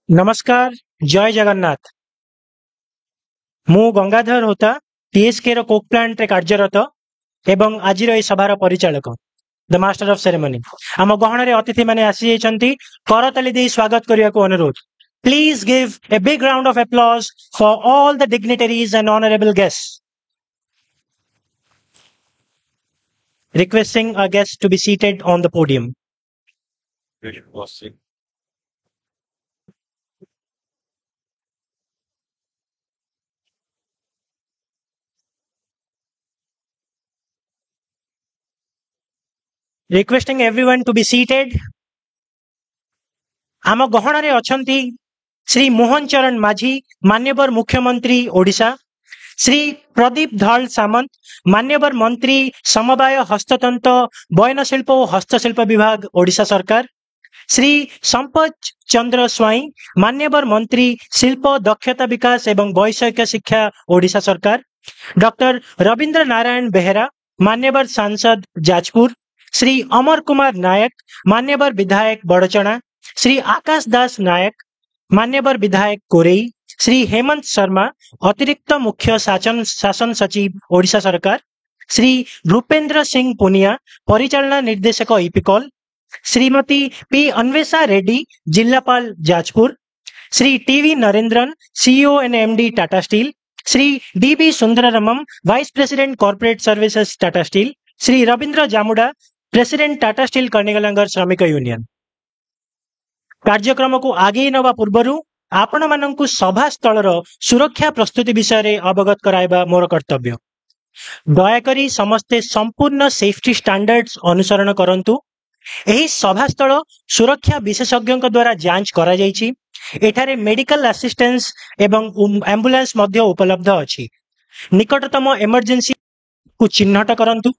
नमस्कार जय जगन्नाथ मु गंगाधर होता टीएसके रो कोक प्लांट रे कार्यरत एवं आजिर ए सभार परिचालक द मास्टर ऑफ सेरेमनी आम गहन रे अतिथि माने आसी जाइछंती करताली दे स्वागत करिया को अनुरोध please give a big round of applause for all the dignitaries and honourable guests requesting our guests to be seated on the podium. Requesting everyone to be seated. आम गहन रे अछंती श्री मोहन चरण माझी मान्यवर मुख्यमंत्री ओडिशा, श्री प्रदीप धल सामंत मान्यवर मंत्री समवाय हस्ततंत्र बयनशिल्प और हस्तशिल्प विभाग ओडिशा सरकार, श्री संपत चंद्र स्वाई मान्यवर मंत्री शिल्प दक्षता विकास एवं वैषयिक शिक्षा ओडिशा सरकार, डॉक्टर रविंद्र नारायण बेहरा मान्यवर सांसद जाजपुर, श्री अमर कुमार नायक मान्यवर विधायक बड़चना, श्री आकाश दास नायक मान्यवर विधायक कोरेई, श्री हेमंत शर्मा अतिरिक्त मुख्य शासन सचिव ओडिशा सरकार, श्री भूपेंद्र सिंह पुनिया परिचालना निर्देशक इपिकॉल, श्रीमती पी अन्वेषा रेड्डी जिलापाल Jajpur, Shri T V Narendran CEO and MD Tata steel, Shri D B Sundararaman vice president corporate services Tata steel, Shri Ravindra Jamuda president Tata steel Kalinganagar श्रमिक यूनियन। कार्यक्रम को आगे नवा पूर्वरु आपण माननकु सभा स्थलर सुरक्षा प्रस्तुति विषय रे अवगत कराइबा मोर कर्तव्य। दयाकरी समस्ते संपूर्ण सेफ्टी स्टैंडर्ड्स अनुसरण करंतु। एही सभा स्थल सुरक्षा विशेषज्ञों द्वारा जांच करा जायछि। एठारे मेडिकल असिस्टेंस एवं एम्बुलेंस मध्य उपलब्ध अछि। निकटतम इमरजेंसी को चिन्हट करंतु।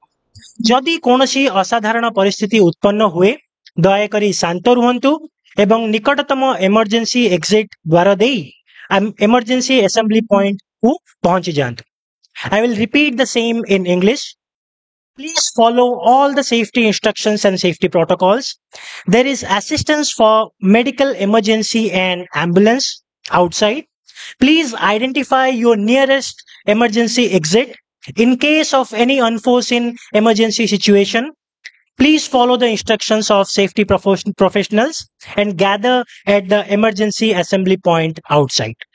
जदि कोनोसी असाधारण परिस्थिति उत्पन्न हुए दयाकरी शांत रुहंतु एवं निकटतम इमरजेंसी एग्जिट द्वारा देई इमरजेंसी असेंबली पॉइंट को पहुंच जांतु। I will repeat the same in English. Please follow all the safety instructions and safety protocols. There is assistance for medical emergency and ambulance outside. Please identify your nearest emergency exit. In case of any unforeseen emergency situation, please follow the instructions of safety professionals and gather at the emergency assembly point outside.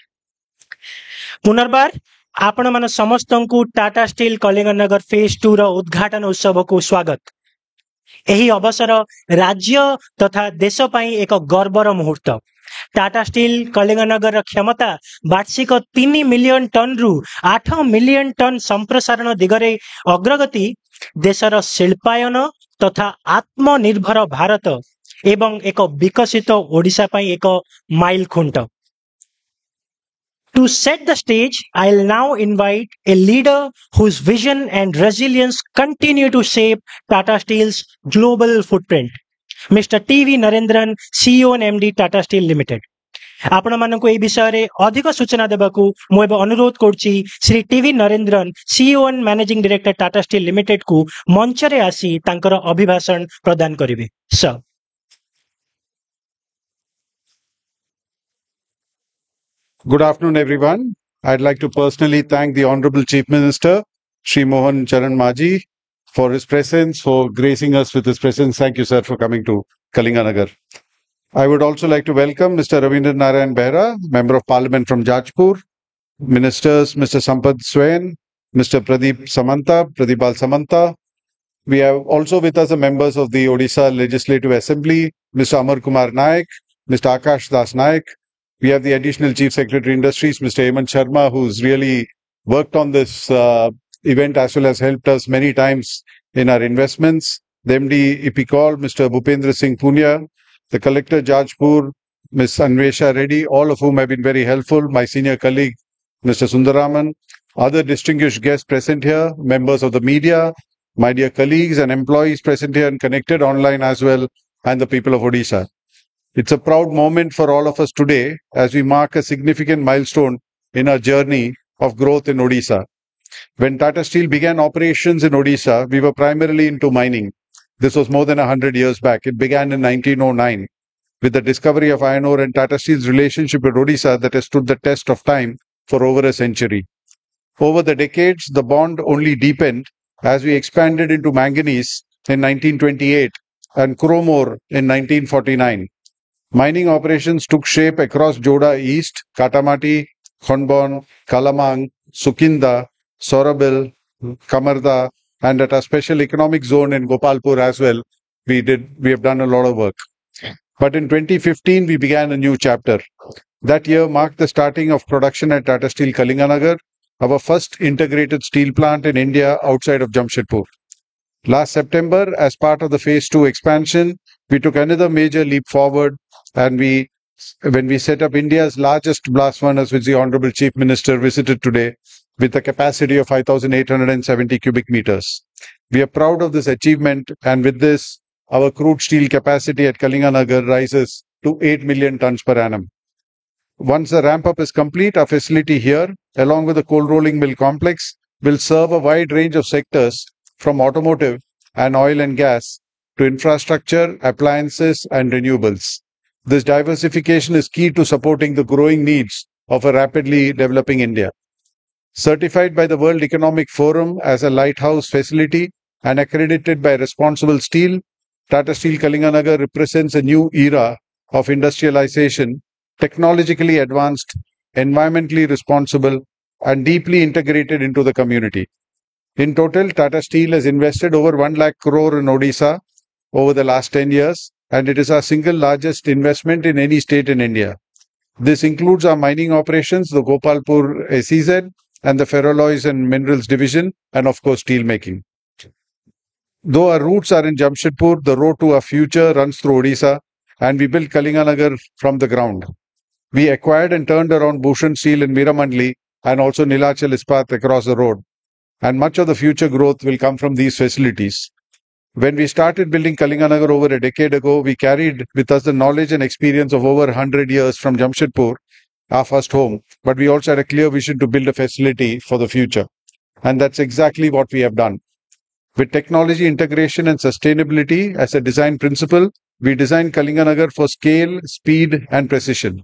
पुनर्बार आपण मान समस्तंकु Tata steel Kalinganagar phase 2 रो उद्घाटन उत्सव को स्वागत। एही अवसर राज्य तथा देश पई एक गर्वर मुहूर्त। टाटा स्टील कलिंगनगर क्षमता वार्षिक 3 मिलियन टन रु 8 मिलियन टन संप्रसारण दिगरे अग्रगति देशर शिल्पायन तथा आत्मनिर्भर भारत एवं एक विकसित ओडिशा पई एक mile Khunt. To set the stage, I'll now invite a leader whose vision and resilience continue to shape Tata Steel's global footprint. Mr. TV Narendran, CEO and MD Tata Steel Limited. आपण मानकु ए विषय रे अधिक सूचना देबाकू मु एबे अनुरोध करछि Shri T V Narendran CEO and managing director Tata steel limited को मंच रे आसी तांकर अभिभाषण प्रदान करिवे। Sir Good afternoon, everyone. I'd like to personally thank the Honorable Chief Minister, Shri Mohan Charan माझी, for his presence, for gracing us with his presence. Thank you, sir, for coming to Kalinganagar. I would also like to welcome Mr. Ravindra Narayan Behra, Member of Parliament from Jajpur, Ministers Mr. Sampath Swain, Mr. Pradeep Samanta. We have also with us the members of the Odisha Legislative Assembly, Mr. Amar Kumar Nayak, Mr. Akash Das Nayak. We have the Additional Chief Secretary Industries, Mr. Hemant Sharma, who's really worked on this event as well as helped us many times in our investments. The MD Ipicol, Mr. Bhupendra Singh Punia, the Collector Jajpur, Ms. Anvesha Reddy, all of whom have been very helpful. My senior colleague, Mr. Sundaraman, other distinguished guests present here, members of the media, my dear colleagues and employees present here and connected online as well, and the people of Odisha. It's a proud moment for all of us today as we mark a significant milestone in our journey of growth in Odisha. When Tata Steel began operations in Odisha, we were primarily into mining. This was more than 100 years back. It began in 1909. with the discovery of iron ore and Tata Steel's relationship with Odisha that has stood the test of time for over a century. Over the decades, the bond only deepened as we expanded into manganese in 1928 and chrome ore in 1949. Mining operations took shape across Joda East, Katamati, Khonbon, Kalamang, Sukinda, Sorabil, Kamarda, and at a special economic zone in Gopalpur as well. We have done a lot of work. But in 2015, we began a new chapter. That year marked the starting of production at Tata Steel Kalinganagar, our first integrated steel plant in India outside of Jamshedpur. Last September, as part of the phase 2 expansion, we took another major leap forward and when we set up India's largest blast furnace, which the Honorable Chief Minister visited today, with a capacity of 5,870 cubic meters. We are proud of this achievement, and with this, our crude steel capacity at Kalinganagar rises to 8 million tons per annum. Once the ramp-up is complete, our facility here, along with the cold rolling mill complex, will serve a wide range of sectors from automotive and oil and gas to infrastructure, appliances, and renewables. This diversification is key to supporting the growing needs of a rapidly developing India. Certified by the World Economic Forum as a lighthouse facility and accredited by Responsible Steel, Tata Steel Kalinganagar represents a new era of industrialization, technologically advanced, environmentally responsible, and deeply integrated into the community. In total, Tata Steel has invested over 1 lakh crore in Odisha over the last 10 years, and it is our single largest investment in any state in India. This includes our mining operations, the Gopalpur SEZ, and the Ferroalloys and Minerals Division, and of course, steel making. Though our roots are in Jamshedpur, the road to our future runs through Odisha, and we built Kalinganagar from the ground. We acquired and turned around Bhushan Steel in Meramandali and also Nilachal Ispat across the road. And much of the future growth will come from these facilities. When we started building Kalinganagar over a decade ago, we carried with us the knowledge and experience of over 100 years from Jamshedpur, our first home, but we also had a clear vision to build a facility for the future. And that's exactly what we have done. With technology integration and sustainability as a design principle, we designed Kalinganagar for scale, speed, and precision.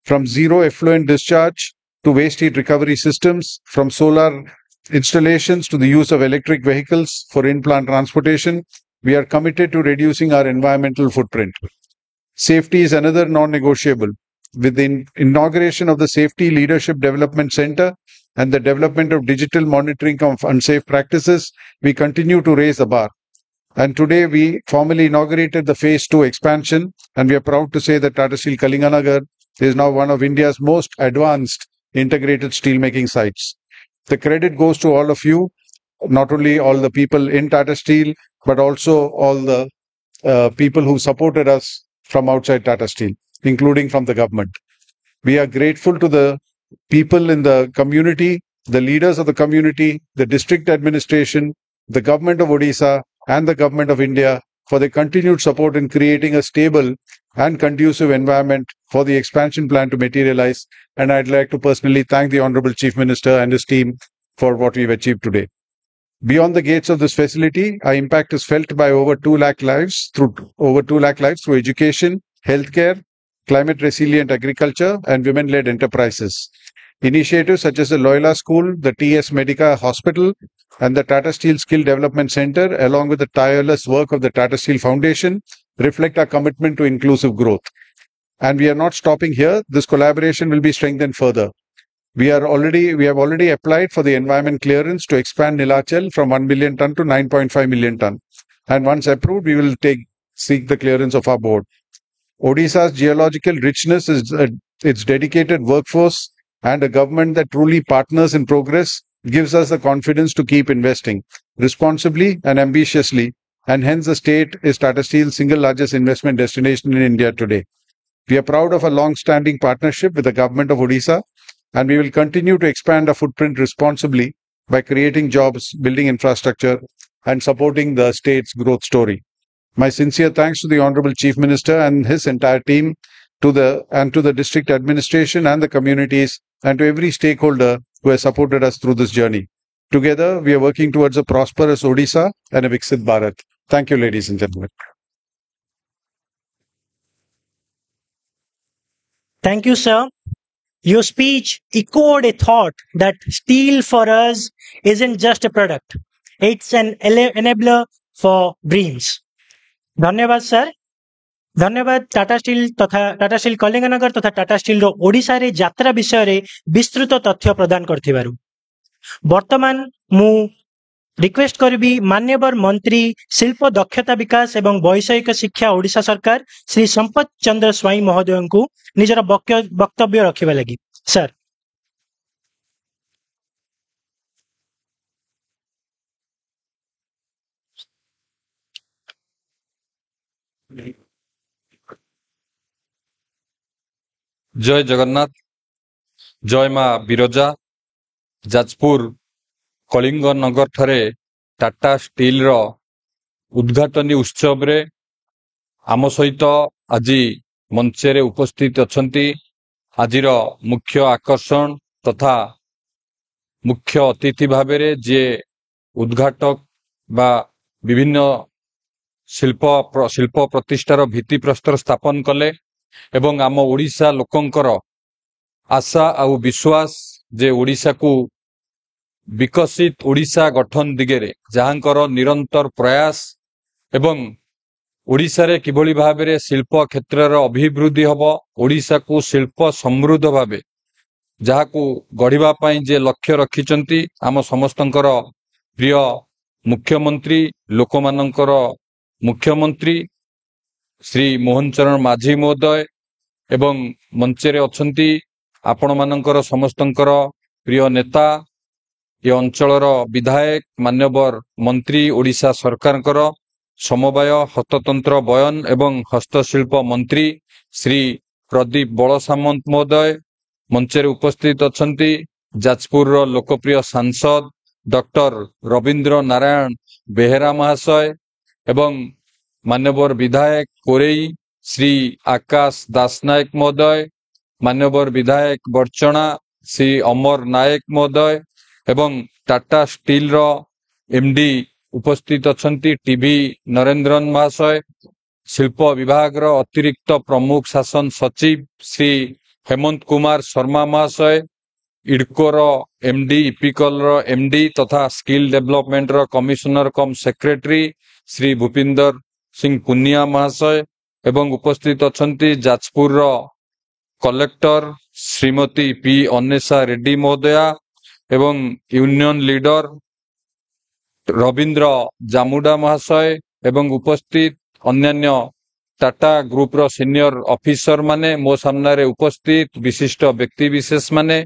From zero effluent discharge to waste heat recovery systems, from solar installations to the use of electric vehicles for in-plant transportation, we are committed to reducing our environmental footprint. Safety is another non-negotiable. With the inauguration of the Safety Leadership Development Center and the development of digital monitoring of unsafe practices, we continue to raise the bar. And today we formally inaugurated the Phase 2 expansion, and we are proud to say that Tata Steel Kalinganagar is now one of India's most advanced integrated steelmaking sites. The credit goes to all of you, not only all the people in Tata Steel, but also all the people who supported us from outside Tata Steel, including from the government. We are grateful to the people in the community, the leaders of the community, the district administration, the government of Odisha, and the government of India for their continued support in creating a stable and conducive environment for the expansion plan to materialize. And I'd like to personally thank the Honorable Chief Minister and his team for what we've achieved today. Beyond the gates of this facility, our impact is felt by over 2 lakh lives through education, healthcare, climate resilient agriculture, and women-led enterprises. Initiatives such as the Loyola School, the TS Medica Hospital, and the Tata Steel Skill Development Center, along with the tireless work of the Tata Steel Foundation, reflect our commitment to inclusive growth. And we are not stopping here. This collaboration will be strengthened further. We have already applied for the environment clearance to expand Nilachal from 1 million ton to 9.5 million ton. And once approved, we will seek the clearance of our board. Odisha's geological richness is its dedicated workforce and a government that truly partners in progress gives us the confidence to keep investing responsibly and ambitiously, and hence the state is Tata Steel's single largest investment destination in India today. We are proud of a long-standing partnership with the government of Odisha, and we will continue to expand our footprint responsibly by creating jobs, building infrastructure, and supporting the state's growth story. My sincere thanks to the Honorable Chief Minister and his entire team, to the district administration and the communities, and to every stakeholder who has supported us through this journey. Together, we are working towards a prosperous Odisha and a Viksit Bharat. Thank you, ladies and gentlemen. Thank you, sir. Your speech echoed a thought that steel for us isn't just a product, it's an enabler for dreams. धन्यवाद sir. धन्यवाद Tata steel तथा Tata steel Kalinganagar तथा Tata steel रो ओडिशा रे यात्रा विषय रे विस्तृत तथ्य प्रदान करथिबारु. वर्तमान मु रिक्वेस्ट करबी मान्यवर मंत्री शिल्प दक्षता विकास एवं वैषयिक शिक्षा ओडिशा सरकार श्री संपत चंद्र स्वाई महोदय को निजर वक्तव्य रखिबा लागि. सर. जय जगन्नाथ, जय माँ बिरजा. जाजपुर कलिंग नगर ठारे टाटा स्टील रो उद्घाटनी उत्सव रे आम सहित आज मंचे उपस्थित अछंती. आजिर मुख्य आकर्षण तथा मुख्य अतिथि भाबरे जे उद्घाटक बा विभिन्न शिल्प प्रतिष्ठार भित्ति प्रस्तर स्थापन कले एवं आम ओडिशा लोकंकर आशा आउ विश्वास जे ओडिशा को विकसित ओडिशा गठन दिगरे जहांकर निरंतर प्रयास एवं ओडिशा रे किभली भाबरे शिल्प क्षेत्र अभिवृद्धि हबो, ओडिशा को शिल्प समृद्ध भाबे जहाकू गढ़िबा पई जे लक्ष्य रखिचंती आम समस्तंकर प्रिय मुख्यमंत्री लोकमानंकर मुख्यमंत्री श्री मोहन चरण माझी महोदय एवं मंचरे अछंती आपण मानंकर समस्तंकर प्रिय नेता ये अंचलर विधायक मान्यवर मंत्री ओडिशा सरकारकर समवाय हस्ततंत्र बयन एवं हस्तशिल्प मंत्री श्री प्रदीप बड़सामंत महोदय मंचरे उपस्थित अछंती. जाजपुर लोकप्रिय सांसद डॉक्टर रविंद्र नारायण बेहेरा महाशय एवं मान्यवर विधायक कोरेई श्री आकाश दासनायक महोदय, मान्यवर विधायक बरचना श्री अमर नायक महोदय एवं टाटा स्टील रो एमडी उपस्थित अछंती टीवी नरेंद्रन महाशय, शिल्प विभाग रो अतिरिक्त प्रमुख शासन सचिव श्री हेमंत कुमार शर्मा महाशय, इडको रो एमडी इपिकल रो एमडी तथा स्किल डेवलपमेंट रो कमिश्नर कम सेक्रेटरी श्री भूपिंदर सिंह पुनिया महाशय एवं उपस्थित अछंती जाजपुर रो कलेक्टर श्रीमती पी अन्वेषा रेड्डी महोदया एवं यूनियन लीडर रविंद्र जामुडा महाशय एवं उपस्थित अन्यान्य टाटा ग्रुप रो सीनियर ऑफिसर माने मो सामने उपस्थित विशिष्ट व्यक्ति विशेष माने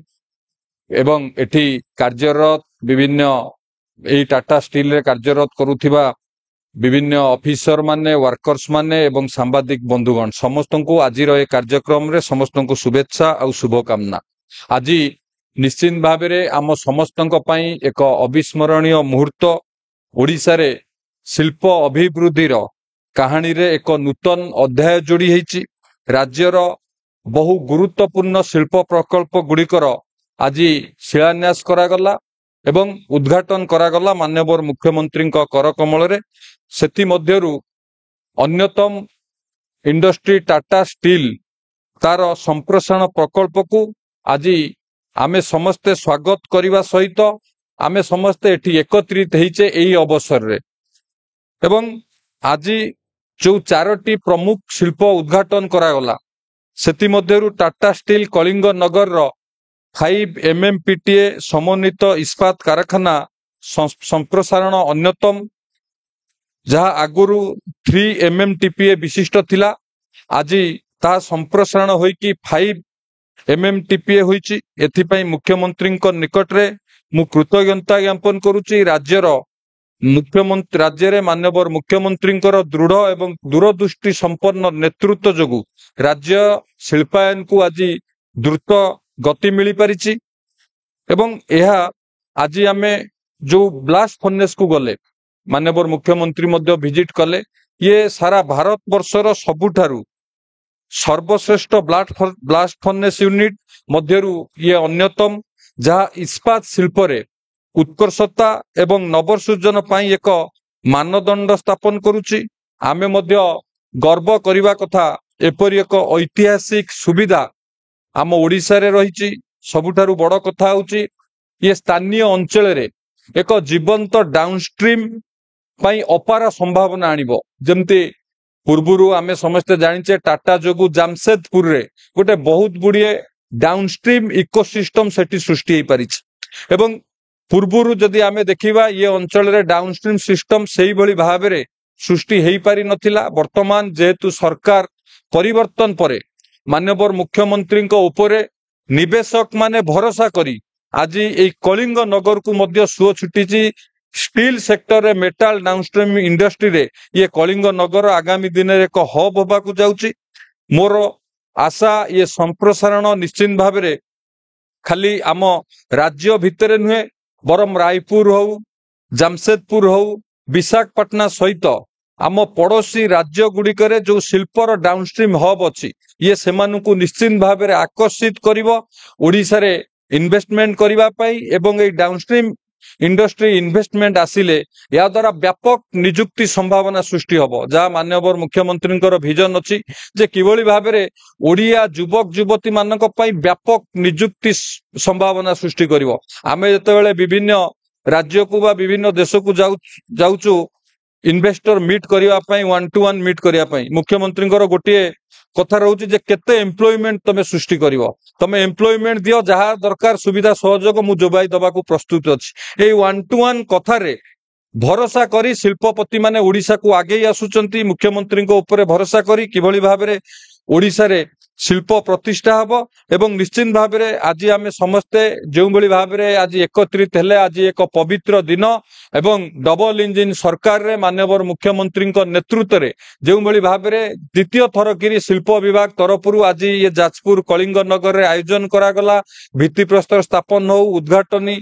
एवं एठी कार्यरत विभिन्न एही टाटा स्टील रे कार्यरत करुथिबा विभिन्न ऑफिसर माने वर्कर्स माने एवं सांबादिक बंधुगण समस्त को आज कार्यक्रम रे समस्त को शुभेच्छा और शुभकामना. आज निश्चित भाव में आम समस्त एक अविस्मरणीय मुहूर्त ओडिशा रे शिल्प अभिवृद्धि कहानी रे एक नूतन अध्याय जोड़ी होईची. राज्यर बहु गुरुत्वपूर्ण शिल्प प्रकल्प गुड़िकर आज शिलान्यास करागला एवं उद्घाटन करागला माननीय मुख्यमंत्री कर कमल रे. सेति मध्यरु अन्यतम इंडस्ट्री टाटा स्टील तार संप्रसारण प्रकल्प को आज आमे समस्ते स्वागत करने सहित आमे समस्ते एठी एकत्रित होइचे एही अवसर रे. एवं आज जो चारोटी प्रमुख शिल्प उद्घाटन करागला सेति मध्यरु टाटा स्टील कलिंग नगर रो 5 MMPTA समन्वित इस्पात कारखाना संप्रसारण अन्यतम जहाँ आगुरु 3 MMTPA विशिष्ट थिला आज ता संप्रसारण होइकी 5 MMTPA होइची. एथिपाई मुख्यमंत्री निकट रे मु कृतज्ञता ज्ञापन करुची. राज्यर मुख्यमंत्री राज्य रे माननीय मुख्यमंत्री दृढ़ एवं दूरदृष्टि संपन्न नेतृत्व जोगु राज्य शिल्पायन को आज द्रुत गति मिली पारिची. एवं यह आज आमे जो ब्लास्ट फर्नेस को गले माननीय मुख्यमंत्री मध्य विजिट कले. ये सारा भारत वर्षर सबुठारु सर्वश्रेष्ठ ब्लास्ट फर्नेस यूनिट मध्यरु ये अन्यतम जहाँ इस्पात शिल्प रे उत्कर्षता एवं नवसृजन पाई एक मानदंड स्थापन करुची. आमे मध्य गर्व करिवा कथा एपरि एक ऐतिहासिक सुविधा आम ओडिशा रे रहिछि सबुठारु बड़ कथा होउछि ये स्थानीय अंचल रे एक जीवंत डाउनस्ट्रीम पाई अपार संभावना आनिबो जेमती पूर्वरु आमे समस्ते जानिचे टाटा जोगु जामशेदपुर रे गोटे बहुत गुड़िए डाउनस्ट्रीम इकोसिस्टम सेठी सृष्टि हेई पारिछि एवं पूर्वरु जदि आमे देखिबा ये अंचल रे डाउनस्ट्रीम सिस्टम सेही भली भाबरे सृष्टि हेई पारि नथिला। वर्तमान जेहेतु सरकार परिवर्तन परे माननीय मुख्यमंत्री उपरे निवेशक माने भरोसा करी आज ए कलिंग नगर को मध्य सुओ छुटीची स्टील सेक्टर रे मेटाल डाउनस्ट्रीम इंडस्ट्री रे ये कलिंग नगर आगामी दिन रे एक हब होबा को जाउची। मोर आशा ये संप्रसारण निश्चित भाव रे खाली आम राज्य भितर नुहे बरम रायपुर हो जामशेदपुर हो विशाखापटना सहित आम पड़ोसी राज्य गुड़िकर जो शिल्पर डाउनस्ट्रीम हब अच्छी ये सेमानकु निश्चित भाव में आकर्षित करिवो ओडिशा रे इन्वेस्टमेंट करिवा पई एवं ए डाउनस्ट्रीम इंडस्ट्री इन्वेस्टमेंट आसिले या द्वारा व्यापक निजुक्ति संभावना सृष्टि हबो जहाँ माननीय मुख्यमंत्री विजन अच्छी जे किभली भाव में ओडिया युवक युवती मानक पई व्यापक निजुक्ति संभावना सृष्टि करिवो। आमे जेतेबेले विभिन्न राज्य को बा विभिन्न देश को जाउचु इन्वेस्टर मीट करिवा पई 1-to-1 मीट करिवा पई मुख्यमंत्री गोटे कथा रहउची जे केते एम्प्लॉयमेंट तमे सृष्टि करिवो तमे एम्प्लॉयमेंट दियो जहा दरकार सुविधा सहयोग मु जोबाई दबा को प्रस्तुत अछि। ए 1-to-1 कथा रे भरोसा करी शिल्पपति माने ओडिशा को आगे आसुचंती मुख्यमंत्री को ऊपर भरोसा करी किभली भाव रे ओडिशा रे शिल्प प्रतिष्ठा हबो एवं निश्चित भाव रे आज आमे समस्ते जो भली भाव रे आज एकत्रित हेले आज एक पवित्र दिन एवं डबल इंजिन सरकार रे माननीय मुख्यमंत्री नेतृत्व रे जो भली भाव रे द्वितीय थर किरी शिल्प विभाग तरफरु आज ये जाजपुर कलिंग नगर रे आयोजन करा गला भित्ति प्रस्तर स्थापन हो उद्घाटनी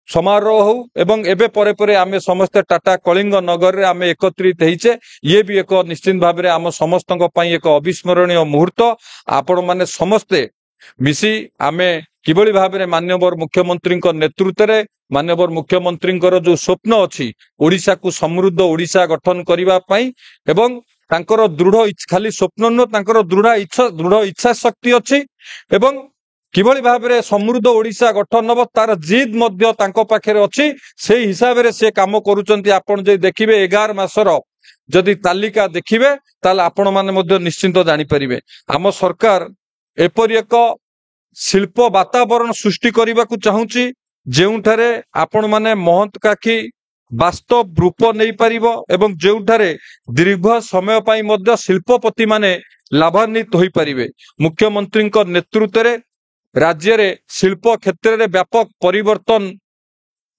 समारोह हो एवं एबे परे परे आमे समस्त टाटा कलिंग नगर रे आमे एकत्रित हेइचे ये भी एक निश्चित भाव रे आम समस्त एक अविस्मरणीय मुहूर्त आपण माने समस्ते मिसी आमे किभली भाव में माननीय मुख्यमंत्री नेतृत्व रे माननीय मुख्यमंत्री जो स्वप्न अच्छी ओडिशा को समृद्ध ओडिशा गठन करबा पई एवं तांकर दृढ़ खाली स्वप्न नुह तांकर दृढ़ इच्छा शक्ति अच्छी एवं किभली भाव में समृद्ध ओडिशा गठन हब तार जिद मध्य तांको पाखरे अच्छी से हिसाब रे से काम करूचंती। आपण जे देखिबे 11 मासर जदि तालिका देखिबे ताल आपण माने मध्य निश्चिंत जानि परिबे आम सरकार एपरि एक शिल्प वातावरण सृष्टि करने को चाहूँगी जोठारे आपण माने महंत काखी वास्तव रूप नहीं पारिबो एवं जोठारे दीर्घ समय पाई मध्य शिल्पपति माने लाभान्वित होई परिबे। मुख्यमंत्री नेतृत्व रे राज्य रे शिल्प क्षेत्र रे व्यापक परिवर्तन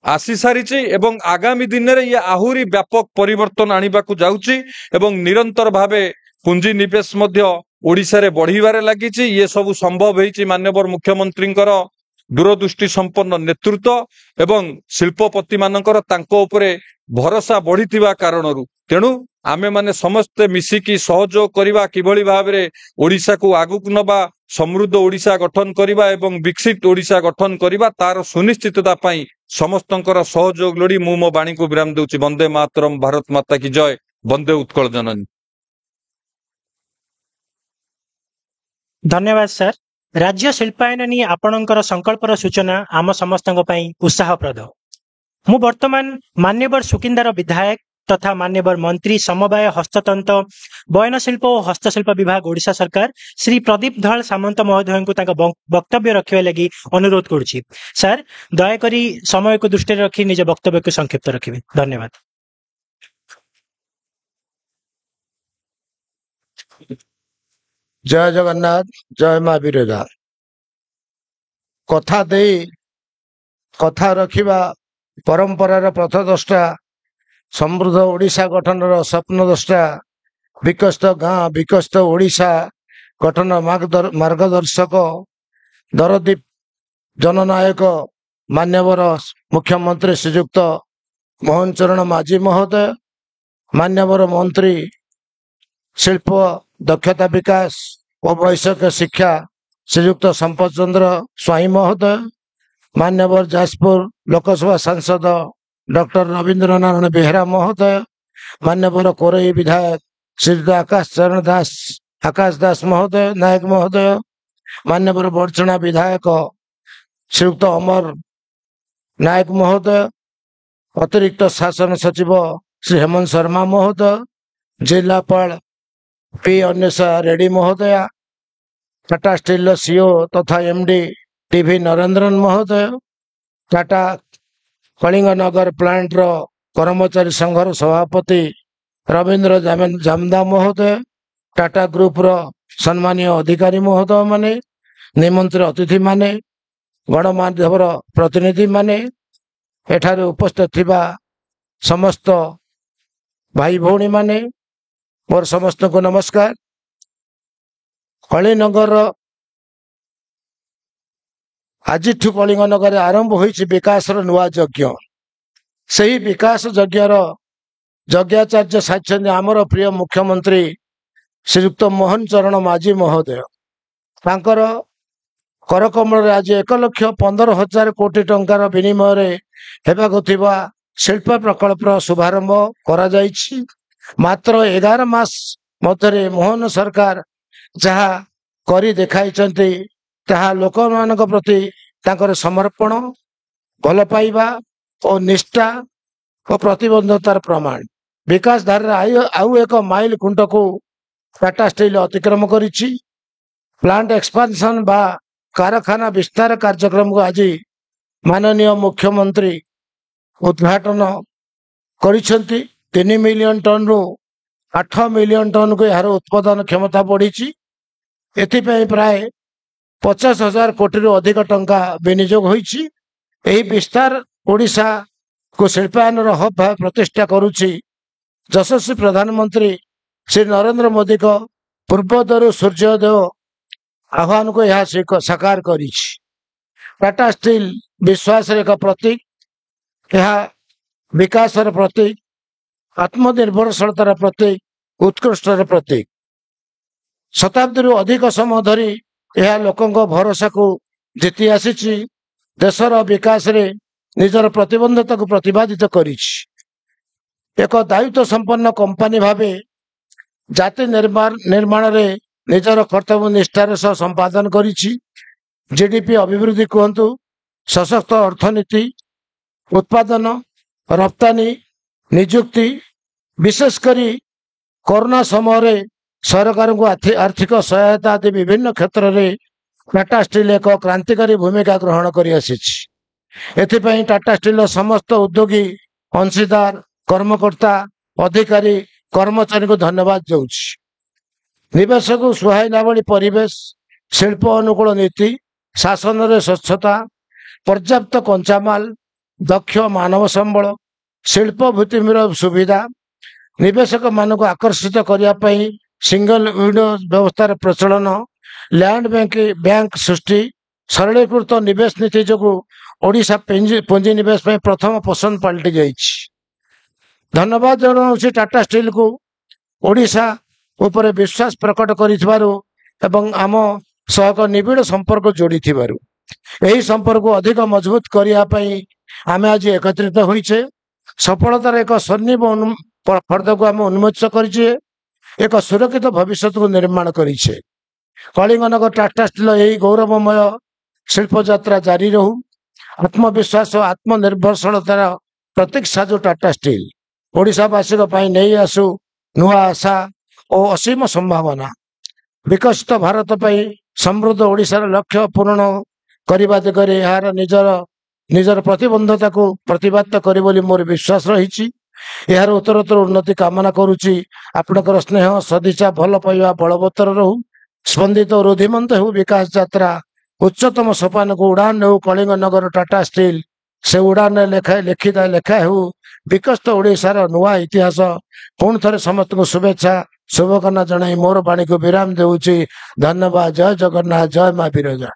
आसी सारी एवं आगामी दिन रे ये आहुरी व्यापक परिवर्तन आनिबा को जाउची एवं निरंतर भावे पुंजी निवेश मध्य ओडिशा रे बढ़िबारे लागिची। ये सब संभव होईची माननीय मुख्यमंत्री दूरदृष्टि संपन्न नेतृत्व एवं शिल्पपति मानकर तांको उपरे भरोसा बढ़िथिबा कारणरू तेणु आमे माने समस्ते मिसिकी सहयोग करिबा किभली भाबरे ओडिशा को आगुक नबा समृद्ध ओडिशा गठन करिबा एवं विकसित ओडिशा गठन करिबा तार सुनिश्चितता पई समस्तंकर सहयोग लोड़ी मु मो बाणी को विराम देउची। वंदे मातरम, भारत माता की जय, वंदे उत्कल जननी। धन्यवाद सर। राज्य शिल्पायन नहीं आपणकर संकल्पर सूचना आम समस्त उत्साहप्रद। मु वर्तमान मान्यवर सुकिंदार विधायक तथा मान्यवर मंत्री समवाय हस्ततंत्र बयन शिल्प और हस्तशिल्प विभाग ओडिशा सरकार श्री प्रदीप धल सामंत महोदय को वक्तव्य रखा लगी अनुरोध करुछि। सर दयाकोरी समय को दृष्टि रखी निज वक्तव्य को संक्षिप्त रखिए। धन्यवाद। जय जगन्नाथ, जय माँ बिरजा। कथा दे कथा रखिबा परंपरार पथद्रष्टा समृद्ध ओडिशा गठन स्वप्न द्रष्टा विकसित गाँ विकसित ओडिशा गठन मार्गदर्शक दरदीप जननायक मान्यवर मुख्यमंत्री श्रीयुक्त मोहन चरण माझी महोदय, मान्यवर मंत्री शिल्प दक्षता विकास और वैषयिक शिक्षा श्रीयुक्त संपत चंद्र स्वाई महोदय, मान्यवर जाजपुर लोकसभा सांसद डॉक्टर रविंद्र नारायण बेहरा महोदय, मान्यवर कोरई विधायक श्री आकाश दास महोदय नायक महोदय, मान्यवर बड़चणा विधायक श्रीयुक्त अमर नायक महोदय, अतिरिक्त शासन सचिव श्री हेमंत शर्मा महोदय, जिलापाल पी अन्वेषा रेड्डी महोदय, टाटा स्टील सीओ तथा एमडी टीवी नरेंद्रन महोदय, टाटा कलिंगनगर प्लांट रो कर्मचारी संघर सभापति रविंद्र जामदा महोदय, टाटा ग्रुप रो सम्मानीय अधिकारी महोदय माने, निमंत्रित अतिथि माने, गणमाध्यमर प्रतिनिधि माने, एठारे उपस्थित थिबा समस्त भाई भौणी माने और समस्त को नमस्कार। कलिंगनगर आज कलिंगनगर आरंभ होइछि विकास नुआ यज्ञ। सही विकास यज्ञर यज्ञाचार्य साक्षात आमर प्रिय मुख्यमंत्री श्रीयुक्त मोहन चरण माझी महोदय। तांकर करकमल आज 1,15,000 कोटी टंकार विनिमय हेबाकु थिबा शिल्प प्रकल्प शुभारंभ करा जाइछि। मात्र 11 मास मध्य मोहन सरकार जहा करी देखाइछन्ति ताहा लोकमानक प्रति तांकर समर्पण, भल पाइबा और निष्ठा और प्रतिबद्धतार प्रमाण। विकास धारा आउ एक माइल खुंट को टाटा स्टील अतिक्रम करिछि। प्लांट एक्सपांशन बा कारखाना विस्तार कार्यक्रम को आज माननीय मुख्यमंत्री उद्घाटन करिछन्ति। 3 मिलियन टन रु 8 मिलियन टन को यार उत्पादन क्षमता बढ़ी। एथिपाई प्राय 50,000 कोटी रु अधिक टंका विनियोग होइछि। एही विस्तार ओडिशा को शिल्पायन हब भाव प्रतिष्ठा करुछि। यशस्वी प्रधानमंत्री श्री नरेंद्र मोदी को पूर्वोदय सूर्योदय आह्वान को यह साकार करिछि। टाटा स्टील विश्वास एक प्रतीक, यह विकास प्रतीक, आत्मनिर्भरशीलतार प्रतीक, उत्कृष्टर प्रतीक। शताब्दी अधिक समय धरी यह लोकों भरोसा को जीति आसी देशर विकास रे निजर प्रतिबद्धता को प्रतिपादित करिछि। एक दायित्व संपन्न कंपनी भावे जाति निर्माण रे निजर कर्तव्य निष्ठार सह संपादन करिछि। जीडीपी अभिवृद्धि कहतु, सशक्त अर्थनीति, उत्पादन, रप्तानी, निजुक्ति, विशेषकर कोरोना समय सरकार को आर्थिक सहायता आदि विभिन्न क्षेत्र में टाटा स्टील एक क्रांतिकारी भूमिका ग्रहण कर आसी। एथिपाई टाटा स्टील समस्त उद्योगी, अंशीदार, कर्मकर्ता, अधिकारी, कर्मचारी को धन्यवाद देउछि। निवेश को सुहाइला भली परिवेश, शिल्प अनुकूल नीति, शासन रे स्वच्छता, पर्याप्त कंचामाल, दक्ष मानव संबल, शिल्प भित्तिभूमिर सुविधा, निवेशक मान को आकर्षित करने सिंगल विंडो व्यवस्थार प्रचलन, लैंड बैंक सृष्टि, सरलीकृत निवेश नीति जो ओडिशा पुंजी निवेश में प्रथम पसंद पलटि जाइछि। धन्यवाद जनाउछि टाटा स्टील को ओडिशा उपरे विश्वास प्रकट करिथिबारु एवं आम सह निबिड़ संपर्क जोड़ी थिबारु। एही संपर्क को अधिक मजबूत करिया पई आमे आज एकत्रित होइछे। सफलतार एक स्वर्णिम फर्द को आम उन्मोचित करिछे, एक सुरक्षित भविष्य को निर्माण करिछे। कलिंगनगर टाटा स्टील यही गौरवमय शिल्प यात्रा जारी रहू। आत्मविश्वास और आत्मनिर्भरशीलतार प्रतीक साजु टाटा स्टील ओडिशावासी नहीं आसु नुआ आशा और असीम संभावना। विकसित भारत पाई समृद्ध ओडिशार लक्ष्य पूर्ण करने दिगरे यार निजर प्रतिबद्धता को प्रतिपादित करे बोली मोर विश्वास रही। यार उत्तरोत्तर उन्नति कामना करुच्ची। आपणकर स्नेह सदिच्छा भल पाइबा बलवत्तर रहू। स्पंदित और रुधिमंत हो विकास यात्रा उच्चतम सोपान को उड़ान हो कलिंगनगर टाटा स्टील से उड़ान लिखिता लेखा हो विकसित ओडिशार नुआ इतिहास। पुणी थे समस्त को शुभेच्छा शुभकामना जनाई मोर वाणी को विराम देउछि। धन्यवाद। जय जगन्नाथ, जय मां बिरजा।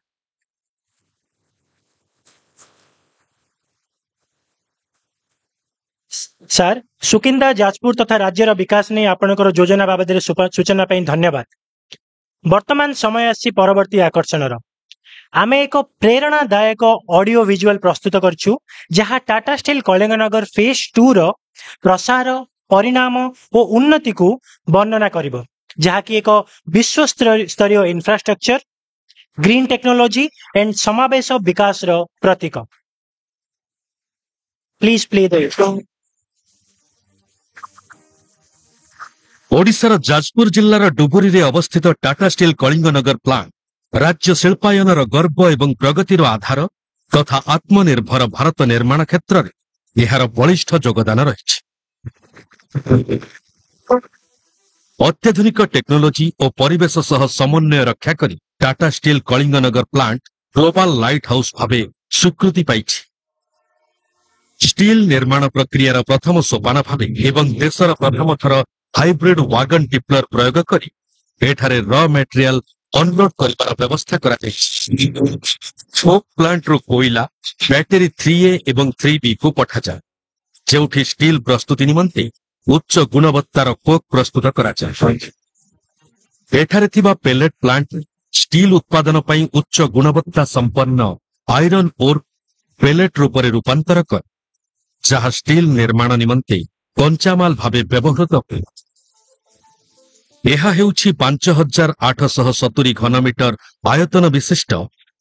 सर, सुकिंदा जाजपुर तथा राज्यर विकास नहीं आपणकर योजना बाबद सूचना पाई धन्यवाद। वर्तमान समय आसी परवर्ती आकर्षण आमे एक प्रेरणादायक ऑडियो विजुअल प्रस्तुत करछु जहाँ टाटा स्टील कलिंगनगर फेज 2 रो प्रसार परिणाम और उन्नति को वर्णना करिवो, जहाँ की एक विश्व स्तरीय इंफ्रास्ट्रक्चर, ग्रीन टेक्नोलोजी एंड समावेश विकास रो प्रतीक। प्लीज प्ले द ओडिशार जाजपुर जिल्लार डुबुरी रे अवस्थित टाटा स्टील कलिंगनगर प्लांट राज्य शिल्पायनर गर्व एवं प्रगतिर आधार तथा आत्मनिर्भर भारत निर्माण क्षेत्र में एहार बलिष्ठ योगदान रही। अत्याधुनिक टेक्नोलोजी और परिवेश सह समन्वय रक्षा करी Tata steel Kalinganagar plant global light house भावे स्वीकृति पाइछि। स्टील निर्माण प्रक्रियार प्रथम सोपान भावे एवं देशर प्रथम थर हाइब्रिड वागन टिप्लर प्रयोग करी एठारे र मटेरियल अनलोड करिबार व्यवस्था करा जायछि। स्मोक प्लांट रो कोइला बैटरी 3A एवं 3B को पठा जाय, जेउठी स्टील प्रस्तुति निमंते उच्च गुणवत्तार कोक प्रस्तुत करा जाय। एठारे थिबा पेलेट प्लांट स्टील उत्पादन पई उच्च गुणवत्ता संपन्न आयरन ओर पेलेट रूपरे रूपांतर कर जहा स्टील निर्माण निमंते कंचामाल भावे व्यवहृत हुए। यह हेउछि 5870 घनमीटर आयतन विशिष्ट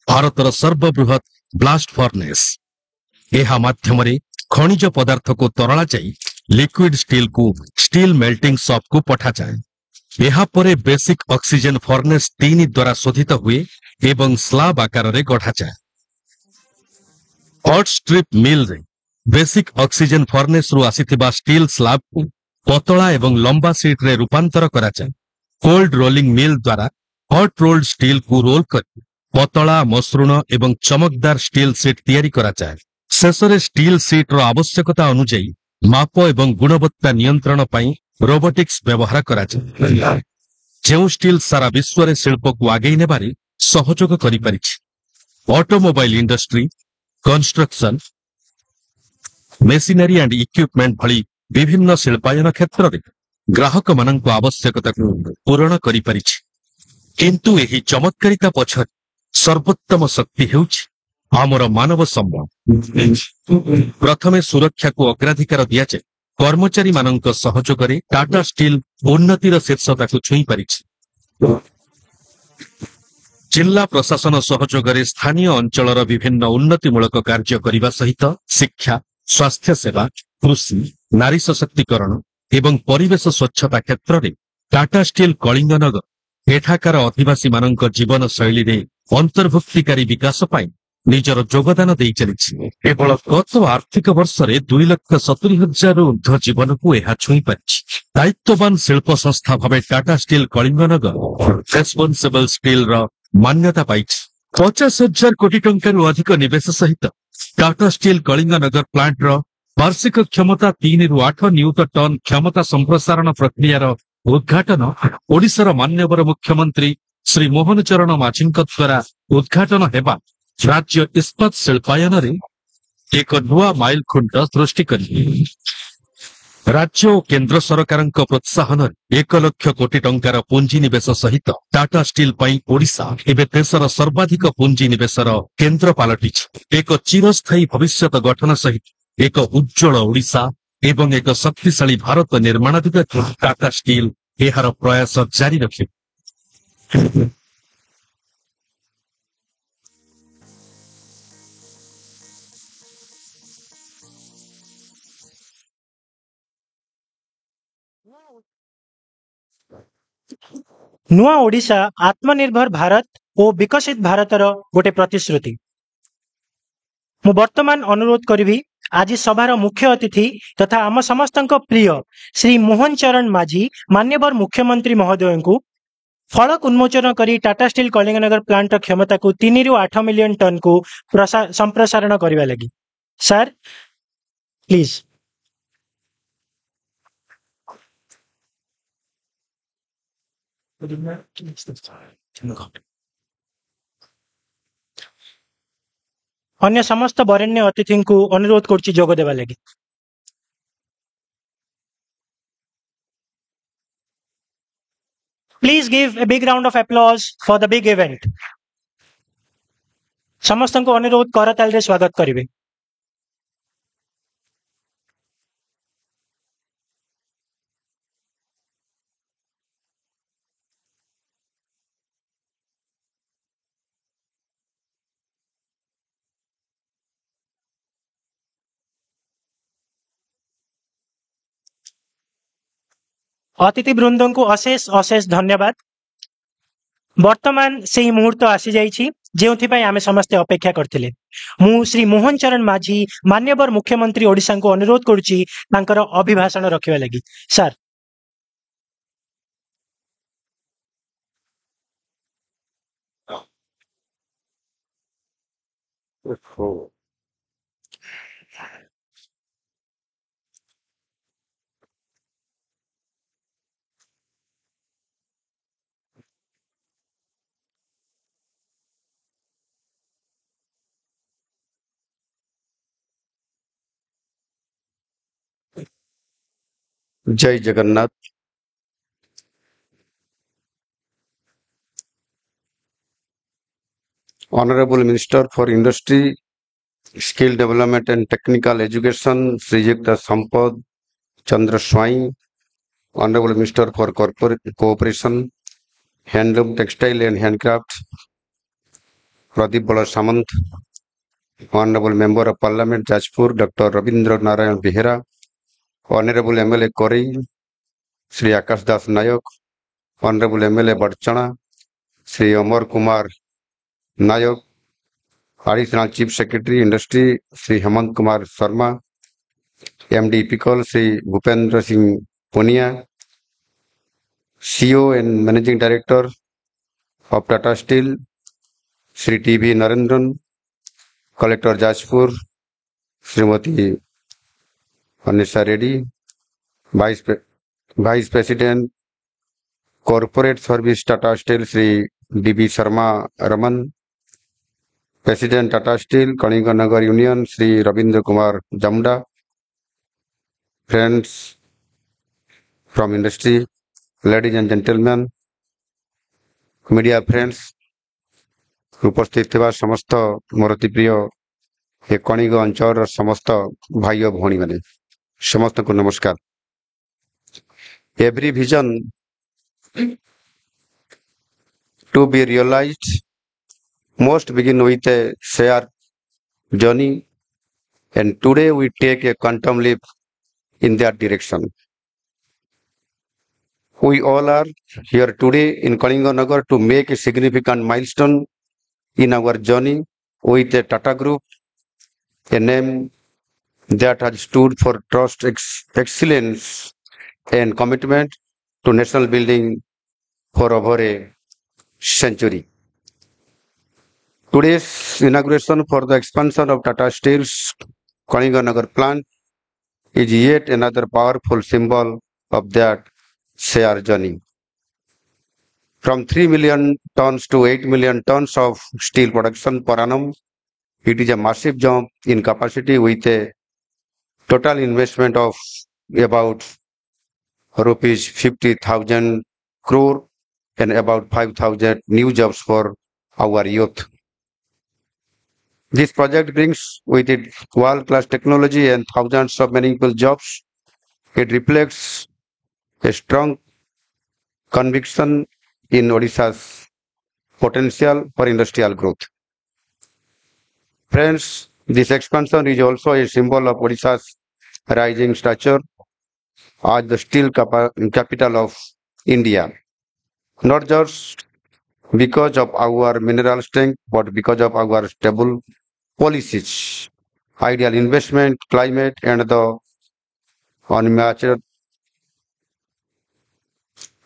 भारतर सर्वबृहत ब्लास्ट फर्नेस। यह माध्यम खनिज पदार्थ को तरला जाई लिक्विड स्टील को स्टील मेल्टिंग शॉप को पठा जाए। यह परे बेसिक ऑक्सीजन फर्नेस 3 द्वारा शोधित हुए एवं स्लाब आकार रे गढ़ा जाए। हॉट स्ट्रिप मिल रे बेसिक ऑक्सीजन फर्नेस रु आसीथिबा स्टील स्लाब को पतला एवं लंबा सीट रे रूपांतर करा जाए। कोल्ड रोलिंग मिल द्वारा हॉट रोल्ड स्टील को रोल कर पतला मसृण एवं चमकदार स्टील सीट तैयारी करा जाए। शेषरे स्टील सीट रो आवश्यकता अनुଯାयी माप एवं गुणवत्ता नियंत्रण पई रोबोटिक्स व्यवहार करा जाए, जेउ स्टील सारा विश्व रे शिल्प को आगे नेबारे सहयोग करि परिछि। Automobile industry, construction, machinery and equipment भली विभिन्न शिल्पायन क्षेत्र में ग्राहक मानक आवश्यकता को पूरण करि परिछि। किंतु एही चमत्कारिता पछर सर्वोत्तम शक्ति हेउछि आमर मानव संबल। प्रथमे सुरक्षा को अग्राधिकार दिया जाए। कर्मचारी मानक सहयोग रे टाटा स्टील उन्नतिर शीर्षता को छुई परिछि। जिला प्रशासन सहयोग रे स्थानीय अंचलर विभिन्न उन्नतिमूलक कार्य करने सहित शिक्षा, स्वास्थ्य सेवा, कृषि, नारी सशक्तिकरण एवं परिवेश स्वच्छता क्षेत्र में टाटा स्टील कलिंगनगर एठाकार अधिवासी मानक जीवन शैली रे अंतर्भुक्तिकारी विकास पाई निजर योगदान दे चलिछि। केवल गत आर्थिक वर्ष रे 2,70,000 ऊर्ध्व जीवन को यह छुई पारिछि। दायित्ववान शिल्प संस्था भावे Tata steel Kalinganagar responsible steel र मान्यता पाइछि। 50,000 कोटी टंकार अधिक निवेश सहित टाटा स्टील कलिंगनगर प्लांट र वार्षिक क्षमता 3 रु 8 न्यूट टन क्षमता संप्रसारण प्रक्रियार उद्घाटन ओडिशार मान्यवर मुख्यमंत्री श्री मोहन चरण माझी द्वारा उद्घाटन हेबा राज्य इस्पात शिल्पायन रे एक नुआ माइल खुंट सृष्टि करी। राज्य और केंद्र सरकार प्रोत्साहन 1 लाख कोटी टंकार पुंजी निवेश सहित टाटा स्टील पई ओडिशा एबे देशर सर्वाधिक पुंजी निवेशर केंद्र पालटिछि। एक चिरस्थायी भविष्यत गठन सहित एक उज्जवल ओडिशा एवं एक शक्तिशाली भारत निर्माण दिगरे टाटा स्टील एहार प्रयास जारी रखे। नुआ ओडिशा आत्मनिर्भर भारत और विकसित भारतर गोटे प्रतिश्रुति। मु वर्तमान अनुरोध करी आज सभार मुख्य अतिथि तथा आम समस्त प्रिय श्री मोहन चरण माझी मान्यवर मुख्यमंत्री महोदय को फलक उन्मोचन करी टाटा स्टील कलिंगनगर प्लांट क्षमता को 3 रु 8 मिलियन टन को संप्रसारण करने लगी। Sir please. अन्य समस्त वरेण्य अतिथि को अनुरोध करछि जोग देवा लगी। Please give a big round of applause for the big event. समस्त को अनुरोध करताल रे स्वागत करिवे। अतिथि वृंद को अशेष अशेष धन्यवाद। वर्तमान से मुहूर्त आसी जाइछि जेउथिपाई आमे समस्ते अपेक्षा करथिले। मु श्री मोहन चरण माझी मान्यवर मुख्यमंत्री ओडिशा को अनुरोध करुछि तांकर अभिभाषण रखिबा लागि। सर जय Jagannath. Honorable Minister for Industry, Skill Development and Technical Education, Srijukta Sampad Chandra Swai, Honorable Minister for Corporate Cooperation, Handloom, Textile and Handcraft, Pradeep Bala Samant, Honorable Member of Parliament, Jajpur, Dr. Rabindra Narayan Behera, Honorable MLA Kori, Sri Akash Das Nayak, Honorable MLA Barchana, Sri Amar Kumar Nayak, Additional Chief Secretary Industry Sri Hemant Kumar Sharma, MD Pickle Sri Bhupendra Singh Punia, CEO and Managing Director of Tata Steel Sri TV Narendran, Collector Jajpur Srimati Anisha Reddy, Vice President Corporate Service Tata Steel Sri DB Sharma Raman, President Tata Steel Kalinga Nagar Union Sri Rabindra Kumar Jamda, friends from industry, ladies and gentlemen, media friends, उपस्थित थिबा समस्त मोर अति प्रिय ए कणिग अंचल समस्त भाई और भौणी माने समस्त को नमस्कार। Every vision to be realized must begin with a shared journey, and today we take a quantum leap in that direction. We all are here today in Kalinga Nagar to make a significant milestone in our journey with the Tata Group, a name that has stood for trust, excellence, and commitment to national building for over a century. Today's inauguration for the expansion of Tata Steel's Kalinga Nagar plant is yet another powerful symbol of that shared journey. From 3 million tons to 8 million tons of steel production per annum, it is a massive jump in capacity with a total investment of about rupees 50,000 crore and about 5,000 new jobs for our youth. This project brings with it world-class technology and thousands of meaningful jobs. It reflects a strong conviction in Odisha's potential for industrial growth. Friends, this expansion is also a symbol of Odisha's rising stature as the steel capital of India, not just because of our mineral strength, but because of our stable policies, ideal investment climate, and the unmatched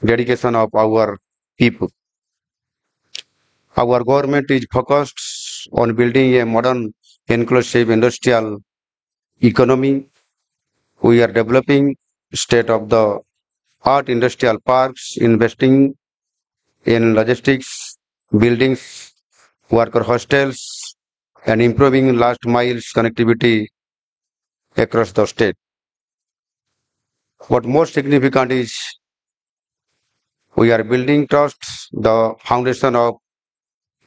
dedication of our people. Our government is focused on building a modern, inclusive industrial economy. We are developing state-of-the-art industrial parks, investing in logistics, buildings, worker hostels, and improving last mile connectivity across the state. What most significant is we are building trust, the foundation of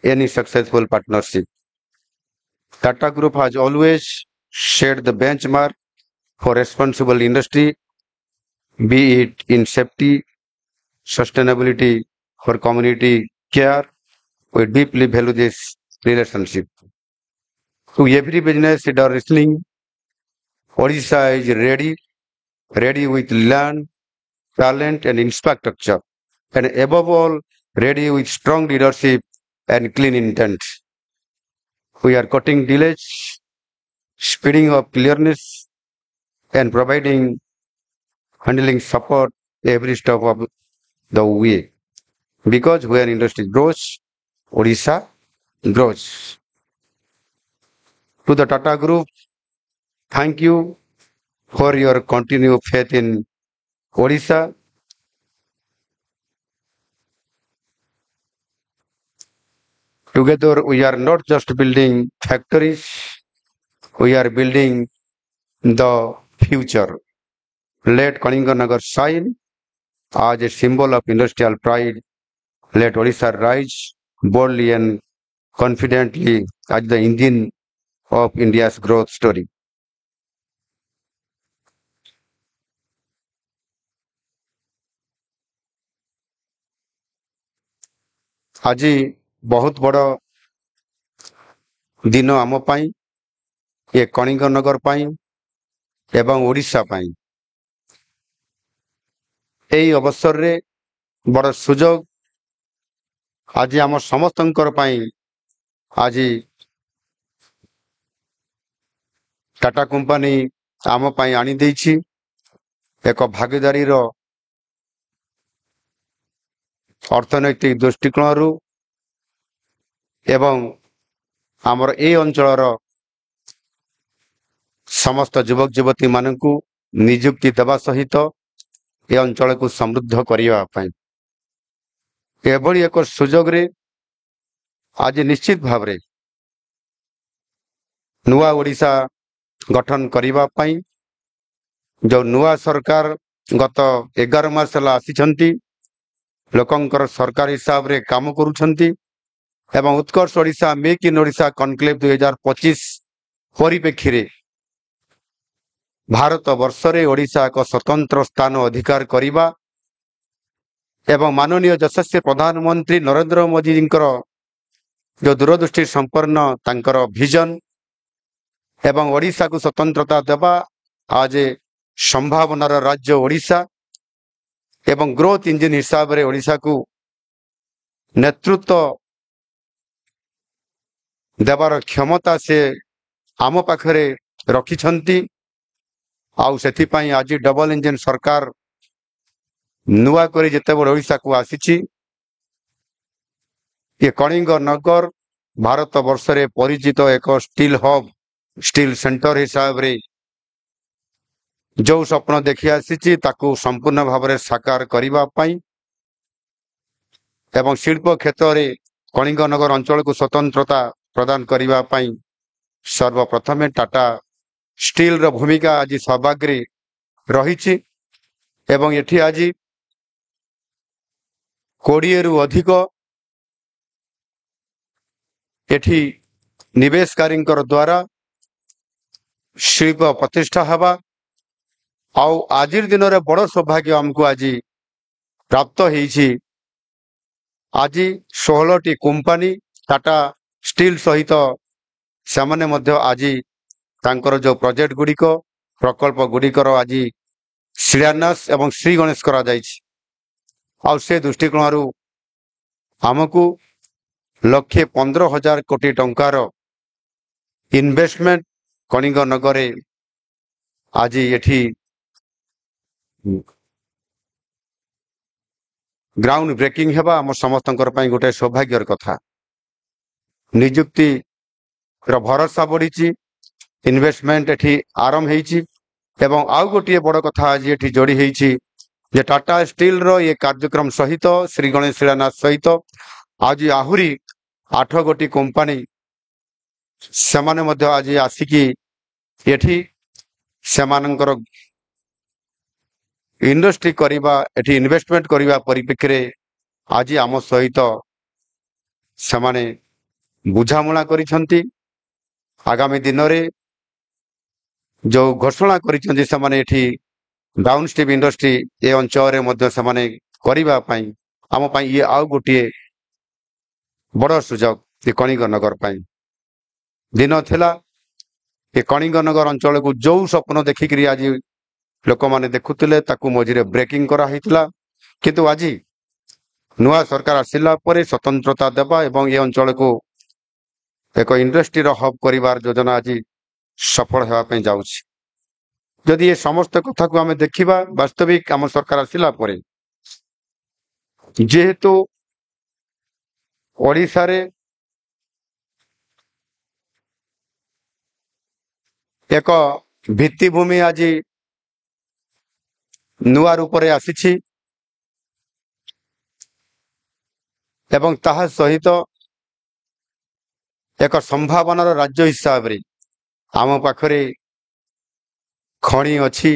any successful partnership. Tata Group has always set the benchmark for responsible industry, be it in safety, sustainability, or community care. We deeply value this relationship. To every business that are listening, Odisha is ready with land, talent, and infrastructure, and above all, ready with strong leadership and clean intent. We are cutting delays, speeding up clearness, and providing handling support every step of the way. Because where industry grows, Odisha grows. To the Tata Group, thank you for your continued faith in Odisha. Together, we are not just building factories, we are building the future. Let Kalinganagar shine as a symbol of industrial pride. Let Odisha rise boldly and confidently as the engine of India's growth story. ଆଜି ବହୁତ ବଡ଼ ଦିନ ଆମ ପାଇଁ, ଏ କଳିଙ୍ଗନଗର ପାଇଁ ଏବଂ ଓଡ଼ିଶା ପାଇଁ। ଏହି ଅବସରରେ ବଡ଼ ସୁଯୋଗ ଆଜି ଆମ ସମସ୍ତଙ୍କର ପାଇଁ ଆଜି ଟାଟା କମ୍ପାନୀ ଆମ ପାଇଁ ଆଣିଦେଇଛି ଏକ ଭାଗିଦାରୀର ଅର୍ଥନୈତିକ ଦୃଷ୍ଟିକୋଣରୁ ଏବଂ ଆମର এই ଅଞ୍ଚଳର ସମସ୍ତ ଯୁବକ ଯୁବତୀମାନଙ୍କୁ ନିଯୁକ୍ତି ଦେବା ସହିତ ଏ ଅଞ୍ଚଳକୁ ସମୃଦ୍ଧ କରିବା ପାଇଁ ଏଭଳି ଏକ ସୁଯୋଗରେ ଆଜି ନିଶ୍ଚିତ ଭାବରେ ନୂଆ ଓଡ଼ିଶା ଗଠନ କରିବା ପାଇଁ ଯେଉଁ ନୂଆ ସରକାର ଗତ 11 ମାସ ହେଲା ଆସିଛନ୍ତି, ଲୋକଙ୍କର ସରକାର ହିସାବରେ କାମ କରୁଛନ୍ତି ଏବଂ Utkarsh Odisha make in Odisha conclave 2025 ପରିପ୍ରେକ୍ଷୀରେ ଭାରତ ବର୍ଷରେ ଓଡ଼ିଶା ଏକ ସ୍ୱତନ୍ତ୍ର ସ୍ଥାନ ଅଧିକାର କରିବା ଏବଂ ମାନନୀୟ ଯଶସ୍ୱୀ ପ୍ରଧାନମନ୍ତ୍ରୀ ନରେନ୍ଦ୍ର ମୋଦିଙ୍କର ଯେଉଁ ଦୂରଦୃଷ୍ଟି ସମ୍ପନ୍ନ ତାଙ୍କର ଭିଜନ ଏବଂ ଓଡ଼ିଶାକୁ ସ୍ୱତନ୍ତ୍ରତା ଦେବା, ଆଜ ସମ୍ଭାବନାର ରାଜ୍ୟ ଓଡ଼ିଶା ଏବଂ ଗ୍ରୋଥ ଇଞ୍ଜିନ ହିସାବରେ ଓଡ଼ିଶାକୁ ନେତୃତ୍ୱ ଦେବାର କ୍ଷମତା ସେ ଆମ ପାଖରେ ରଖିଛନ୍ତି। ଆଉ ସେଥିପାଇଁ ଆଜି ଡବଲ ଇଞ୍ଜିନ ସରକାର ନୂଆ କରି ଯେତେବେଳେ ଓଡ଼ିଶାକୁ ଆସିଛି, ଏ କଳିଙ୍ଗନଗର ଭାରତ ବର୍ଷରେ ପରିଚିତ ଏକ ଷ୍ଟିଲ ହବ୍, ଷ୍ଟିଲ ସେଣ୍ଟର ହିସାବରେ ଯେଉଁ ସ୍ୱପ୍ନ ଦେଖି ଆସିଛି ତାକୁ ସମ୍ପୂର୍ଣ୍ଣ ଭାବରେ ସାକାର କରିବା ପାଇଁ ଏବଂ ଶିଳ୍ପ କ୍ଷେତ୍ରରେ କଳିଙ୍ଗନଗର ଅଞ୍ଚଳକୁ ସ୍ୱତନ୍ତ୍ରତା ପ୍ରଦାନ କରିବା ପାଇଁ ସର୍ବପ୍ରଥମେ ଟାଟା ଷ୍ଟିଲର ଭୂମିକା ଆଜି ସର୍ବାଗ୍ରେ ରହିଛି ଏବଂ ଏଠି ଆଜି 20ରୁ ଅଧିକ ଏଠି ନିବେଶକାରୀଙ୍କର ଦ୍ୱାରା ଶିଳ୍ପ ପ୍ରତିଷ୍ଠା ହେବା ଆଉ ଆଜିର ଦିନରେ ବଡ଼ ସୌଭାଗ୍ୟ ଆମକୁ ଆଜି ପ୍ରାପ୍ତ ହେଇଛି। ଆଜି 16ଟି କମ୍ପାନୀ ଟାଟା ଷ୍ଟିଲ ସହିତ ସେମାନେ ମଧ୍ୟ ଆଜି ତାଙ୍କର ଯେଉଁ ପ୍ରୋଜେକ୍ଟ ଗୁଡ଼ିକ ପ୍ରକଳ୍ପ ଗୁଡ଼ିକର ଆଜି ଶିଳାନ୍ୟାସ ଏବଂ ଶ୍ରୀ ଗଣେଶ କରାଯାଇଛି। ଆଉ ସେ ଦୃଷ୍ଟିକୋଣରୁ ଆମକୁ 1,15,000 କୋଟି ଟଙ୍କାର ଇନଭେଷ୍ଟମେଣ୍ଟ କଳିଙ୍ଗନଗରରେ ଆଜି ଏଠି ଗ୍ରାଉଣ୍ଡ ବ୍ରେକିଂ ହେବା ଆମ ସମସ୍ତଙ୍କର ପାଇଁ ଗୋଟେ ସୌଭାଗ୍ୟର କଥା। ନିଯୁକ୍ତିର ଭରସା ବଢ଼ିଛି, ଇନଭେଷ୍ଟମେଣ୍ଟ ଏଠି ଆରମ୍ଭ ହେଇଛି ଏବଂ ଆଉ ଗୋଟିଏ ବଡ଼ କଥା ଆଜି ଏଠି ଯୋଡ଼ି ହେଇଛି ଯେ ଟାଟା ଷ୍ଟିଲର ଏ କାର୍ଯ୍ୟକ୍ରମ ସହିତ ଶ୍ରୀ ଗଣେଶ ଶିଳାନ୍ୟାସ ସହିତ ଆଜି ଆହୁରି 8 ଗୋଟି କମ୍ପାନୀ ସେମାନେ ମଧ୍ୟ ଆଜି ଆସିକି ଏଠି ସେମାନଙ୍କର ଇଣ୍ଡଷ୍ଟ୍ରି କରିବା, ଏଠି ଇନଭେଷ୍ଟମେଣ୍ଟ କରିବା ପରିପ୍ରେକ୍ଷୀରେ ଆଜି ଆମ ସହିତ ସେମାନେ ବୁଝାମଣା କରିଛନ୍ତି। ଆଗାମୀ ଦିନରେ ଯେଉଁ ଘୋଷଣା କରିଛନ୍ତି ସେମାନେ ଏଠି ଡାଉନଷ୍ଟ୍ରିମ୍ ଇଣ୍ଡଷ୍ଟ୍ରି ଏ ଅଞ୍ଚଳରେ ମଧ୍ୟ ସେମାନେ କରିବା ପାଇଁ ଆମ ପାଇଁ ଇଏ ଆଉ ଗୋଟିଏ ବଡ଼ ସୁଯୋଗ ଏ କଳିଙ୍ଗନଗର ପାଇଁ। ଦିନ ଥିଲା ଏ କଳିଙ୍ଗନଗର ଅଞ୍ଚଳକୁ ଯେଉଁ ସ୍ୱପ୍ନ ଦେଖିକରି ଆଜି ଲୋକମାନେ ଦେଖୁଥିଲେ, ତାକୁ ମଝିରେ ବ୍ରେକିଂ କରାହେଇଥିଲା। କିନ୍ତୁ ଆଜି ନୂଆ ସରକାର ଆସିଲା ପରେ ସ୍ୱତନ୍ତ୍ରତା ଦେବା ଏବଂ ଏ ଅଞ୍ଚଳକୁ ଏକ ଇଣ୍ଡଷ୍ଟ୍ରିର ହବ୍ କରିବାର ଯୋଜନା ଆଜି ସଫଳ ହେବା ପାଇଁ ଯାଉଛି। ଯଦି ଏ ସମସ୍ତ କଥାକୁ ଆମେ ଦେଖିବା, ବାସ୍ତବିକ ଆମ ସରକାର ଆସିଲା ପରେ ଯେହେତୁ ଓଡ଼ିଶାରେ ଏକ ଭିତ୍ତିଭୂମି ଆଜି ନୂଆ ରୂପରେ ଆସିଛି ଏବଂ ତାହା ସହିତ ଏକ ସମ୍ଭାବନାର ରାଜ୍ୟ ହିସାବରେ ଆମ ପାଖରେ ଖଣି ଅଛି,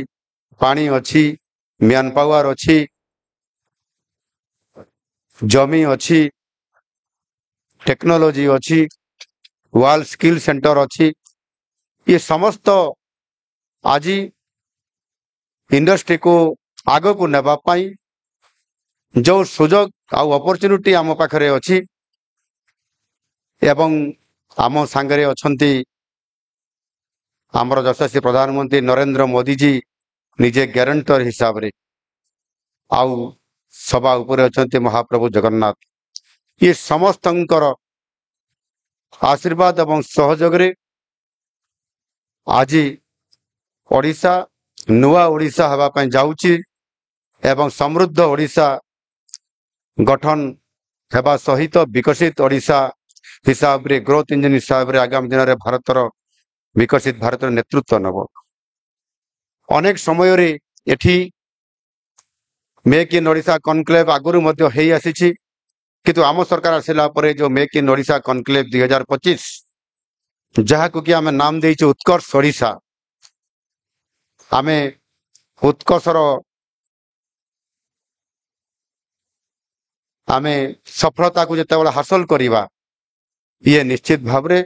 ପାଣି ଅଛି, ମ୍ୟାନ୍ ପାୱାର ଅଛି, ଜମି ଅଛି, ଟେକ୍ନୋଲୋଜି ଅଛି, ୱାର୍ଲଡ ସ୍କିଲ୍ ସେଣ୍ଟର ଅଛି। ये समस्त आज इंडस्ट्री को आग को नेबा पाई जो सुजोग आउ अपॉर्चुनिटी आम पाखरे अछि एवं आम सांगरे अछंती आमर यशस्वी प्रधानमंत्री नरेंद्र मोदी जी निजे ग्यारंटर हिसाब रे आउ सभा उपरे अछंती महाप्रभु जगन्नाथ। ये समस्तंकर आशीर्वाद एवं सहयोग रे आज ओडिशा नुआ ओडिशा हवा ପାଇଁ ଯାଉଛି ଏବଂ ସମୃଦ୍ଧ ओडिशा गठन हेबा सहित विकसित ओडिशा हिसाब रे ग्रोथ इंजन हिसाब रे आगामी दिन रे भारतर विकसित भारत नेतृत्व नब। अनेक समय रे एठी मेक इन ओडिशा कॉन्क्लेव आगुरु मध्य हेई आसीछि किंतु आम सरकार आसिला परे जो मेक इन ओडिशा कॉन्क्लेव 2025 जहाँ को कि आमे नाम देइछु उत्कर्ष ओडिशा। आमे उत्कर्षर आमे सफलता को जेतेबेला हासिल करिबा ये निश्चित भाव रे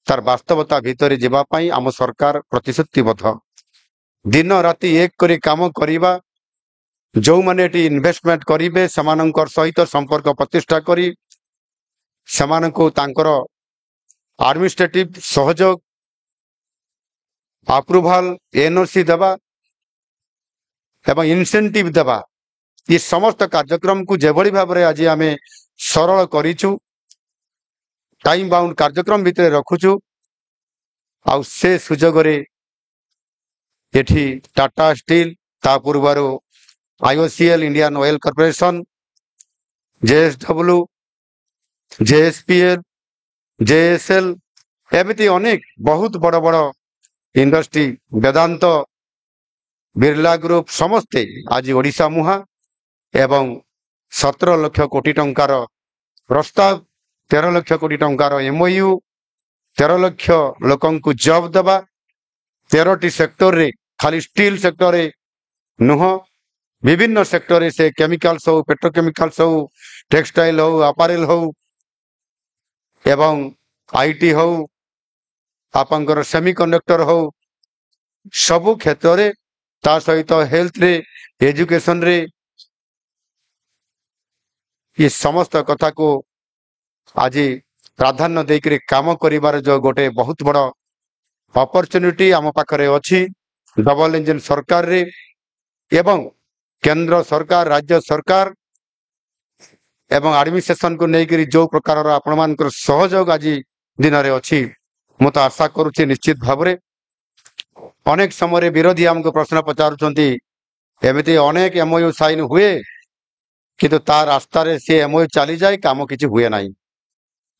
तार वास्तवता भीतर जीवा पाई आम सरकार प्रतिश्रुतिबद्ध। दिन राति एक करी काम करिबा, जो माने एटी इन्वेस्टमेंट करिबे समानंकर सहित संपर्क प्रतिष्ठा करी समानंको तांकर एडमिनिस्ट्रेटिव सहयोग अप्रूवल एनओसी देवा एवं इनसेंटिव देवा ये समस्त कार्यक्रम को जेभली भाव रे आज आमे सरल करिछु, टाइम बाउंड कार्यक्रम भितर रखुछु। आउ से सुजोग रे एठी टाटा स्टील ता पूर्वरु IOCL Indian oil corporation JSW JSPL JSL एमती अनेक बहुत बड़ बड़ इंडस्ट्री वेदांत बिरला ग्रुप समस्ते आज ओडिशा मुहा एवं 17 लाख कोटी टंकार प्रस्ताव 13 लाख कोटी टंकार एमओयू 13 लाख लोकन को जॉब दबा 13टी सेक्टर रे खाली स्टील सेक्टर रे नुह विभिन्न सेक्टर रे से केमिकल्स हो पेट्रोकेमिकल्स हो टेक्सटाइल हो अपारेल हो एवं आईटी हो आपंकर सेमीकंडक्टर हो सबु क्षेत्र रे ता सहित हेल्थ रे एजुकेशन रे ये समस्त कथा को आज प्राधान्य देकर काम करिवार जो गोटे बहुत बड़ अपॉर्चुनिटी आम पाखरे अछि डबल इंजन सरकार रे एवं केंद्र सरकार राज्य सरकार एवं एडमिनिस्ट्रेशन को लेकर जो प्रकार आपण मानकर सहयोग आज दिन रे अछि मु तो आशा करुछि निश्चित भाव रे। अनेक समय विरोधी आमको प्रश्न पचारुछंती एमिति अनेक एमओयू साइन हुए किंतु ता रास्ता रे से एमओयू चली जाए काम किछि हुए नाही।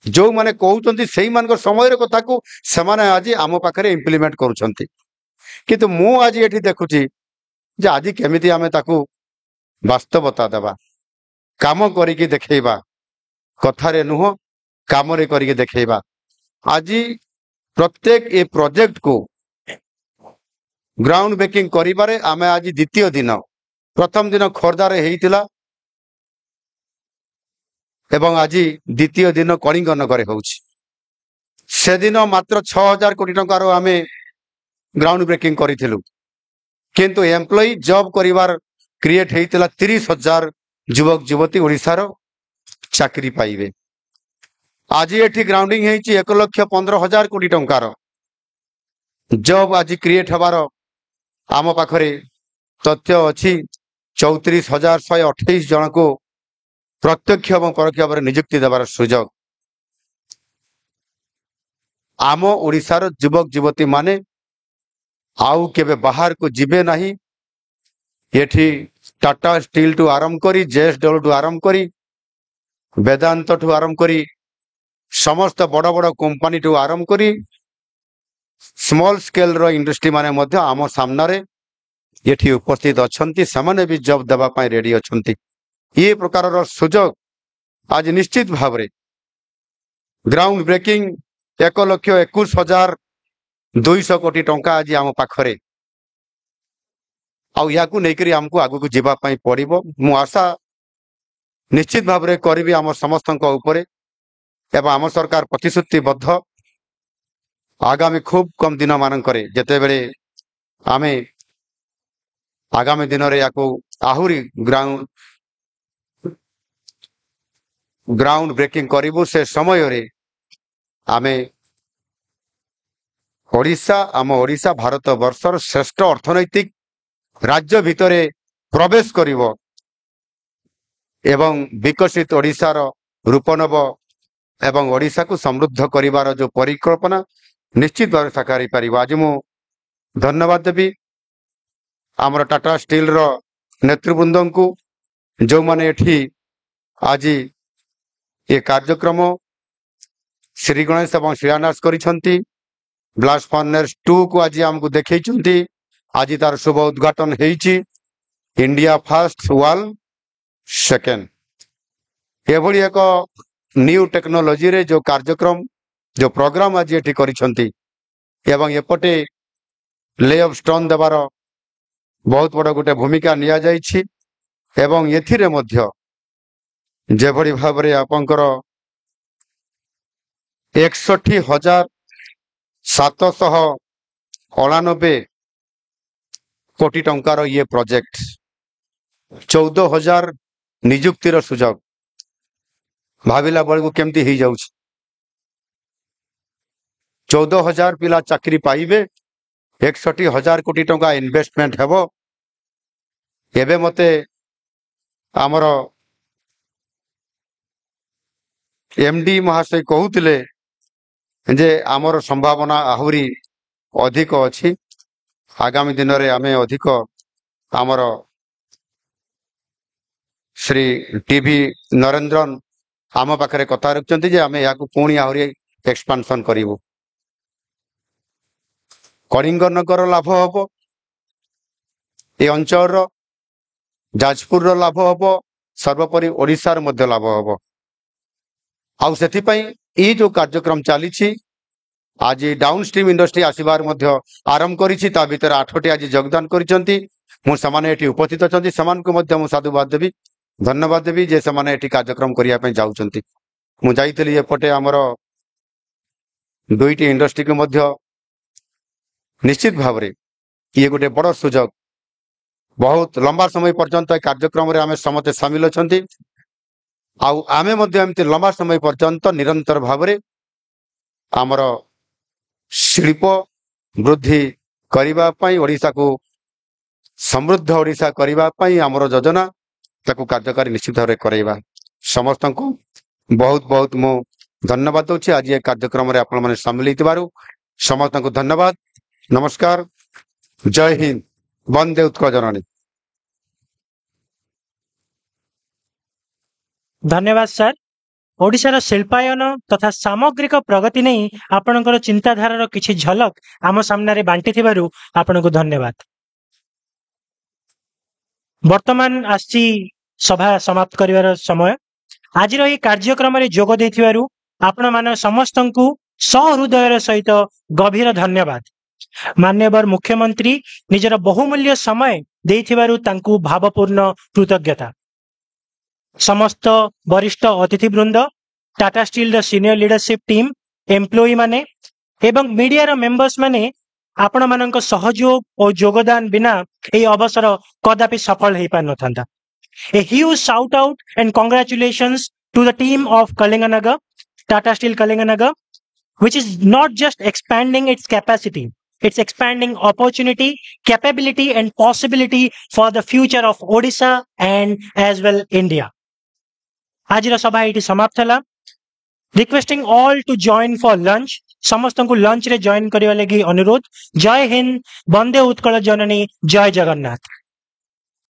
जो माने कहउछंती सेही मानकर समय रे कथा को समान आज आम पाखरे इम्प्लीमेंट करूछंती किंतु मु आज एठी देखुछि जे आज केमिति आमे ताकू वास्तवता देबा काम करिके देखेबा कथा रे नुह काम रे करिके देखेबा। आज प्रत्येक ए प्रोजेक्ट को ग्राउंड ब्रेकिंग करिबारे आमे आज द्वितीय दिन प्रथम दिन खोर्धा रे हेइतिला एवं आज द्वितीय दिन कलिंग नगर होउछि। से दिन मात्र 6000 कोटी टंकार आमे ग्राउंड ब्रेकिंग करिथिलु किंतु एम्प्लॉय जॉब करिवार क्रिएट हेइतिला 30,000 युवक युवती ओडिसार चाकरी पाइबे। आज एठी ग्राउंडिंग हेइछि 1,15,000 कोटी टंकार जॉब आज क्रिएट हबार आम पाखरे तथ्य अच्छी 34,128 जन को प्रत्यक्ष और परोक्ष भाव नियुक्ति देवार सुजोग आम ओडिशार युवक युवती माने आउ केबे बाहर को जिबे नहीं एठी टाटा स्टील टू आरंभ करी जेएसडब्ल्यू टू आरंभ करी वेदांत टू आरंभ करी समस्त बड़ बड़ कंपनी टू आरंभ करी स्मॉल स्केल रो इंडस्ट्री माने मध्य आम सामने एठी उपस्थित अछंती समाने भी जॉब देबा पाई रेडी अछंती ये प्रकार रो सुजोग आज निश्चित भाव रे ग्राउंड ब्रेकिंग 1,21,200 कोटी टंका आज आम पाखरे आउ याकू नेकरी हमको आगु को जीवा पाई पड़िबो मु आशा निश्चित भाव रे करिबी हम समस्तक ऊपर एवं आम सरकार प्रतिश्रुतिबद्ध आगामी खूब कम दिन मानकरे जेते बेले आमे आगामी दिन रे याकू आहुरी ग्राउंड ब्रेकिंग करिबो से समय रे आमे ओडिशा भारत वर्षर श्रेष्ठ अर्थनैतिक राज्य भितरे प्रवेश करिवो एवं विकसित ओडिशार रूप नब एवं ओडिशा को समृद्ध करिवार जो परिकल्पना निश्चित भाव साकार पारिबो आज मु धन्यवाद देबी आमर टाटा स्टील रो नेतृवृंद को जो माने एठी आज ये कार्यक्रम श्री गणेश एवं शिलान्यास करिसंती ब्लास्ट फर्नेस 2 को आज हमको देखैचंती आज तार शुभ उद्घाटन हेइची इंडिया फर्स्ट वर्ल्ड सेकेंड एभली एक न्यू टेक्नोलॉजी रे जो कार्यक्रम जो प्रोग्राम आज एठी करिसंती एवं एपटे ले ऑफ स्टोन देवार बहुत बड़ गोटे भूमिका निया जाइछि एवं एथिरे मध्य जेभली भाव रे आपनकर 61,799 कोटी टंकार ये प्रोजेक्ट 14,000 नियुक्तिर सुजोग भाविला बेलू केमती हो जाउछ 14,000 पिला चाकरी पाइबे 61,000 कोटी टंका इन्वेस्टमेंट हेबो एबे मते आमर एमडी महाशय कहूतिले जे आमर संभावना आहुरी अधिक अछि आगामी दिन रे आमे अधिक आमर श्री टीवी नरेंद्रन आम पाखरे कथा रखचंती जे आमे याकू पुणी आहुरी एक्सपांशन करिवो कलिंगनगर लाभ हबो ए अंचल जाजपुर लाभ हबो सर्वोपरि ओडिशार मध्य लाभ हबो आउ सेथि पई ये जो कार्यक्रम चली आज डाउन स्ट्रीम इंडस्ट्री आसबार आरंभ करी ता भीतर 8टी आज योगदान करिसंती मु समाने एठी उपस्थित अछंती समान को मध्य मु साधुवाद देबी धन्यवाद देबी जे समाने एठी कार्यक्रम करिया पई जाउचंती मु जाईतली एपटे हमर दुईटी इंडस्ट्री को मध्य निश्चित भाव रे ये गोटे बड़ सुजोग बहुत लंबा समय पर्यंत कार्यक्रम रे आमे समते शामिल अछंती आउ आमे मध्य एमती लंबा समय पर्यंत निरंतर भाव रे आमर शिल्प वृद्धि करिबा पई ओडिशा को समृद्ध ओडिशा करिबा पई आमर योजना ताकू कार्यकारी निश्चित भाव रे करैबा समस्त को बहुत बहुत मो धन्यवाद दउछि आज ये कार्यक्रम रे आपण माने शामिल हितबारु समस्त को धन्यवाद नमस्कार जय हिंद वंदे उत्कल जननी धन्यवाद सर ओडिशार शिल्पायन तथा सामग्रिक प्रगति नहीं आपणकर चिंताधारार किछि झलक आम सामने बांटी थिबारु आपनको धन्यवाद वर्तमान आछि सभा समाप्त करिवार समय आज ये कार्यक्रम रे जोग देथिबारु आपण मान समस्तंकु सहृदयर सहित गभीर धन्यवाद मान्यवर मुख्यमंत्री निजर बहुमूल्य समय देथिबारु तांकु भावपूर्ण कृतज्ञता समस्त वरिष्ठ अतिथिवृंद Tata steel senior leadership team employee माने एवं मीडिया मेंबर्स माने आपण मानक सहयोग और योगदान बिना ए अवसर कदापि सफल हो पार नथांता a huge shout out and congratulations to the team of Kalinganagar Tata steel Kalinganagar which is not just expanding its capacity It's expanding opportunity, capability, and possibility for the future of Odisha and as well India. Ajira sabha iti समाप्त हला. Requesting all to join for lunch. समस्त को lunch रे join करिवा लगी अनुरोध. जय हिंद, वंदे उत्कल जननी, जय जगन्नाथ.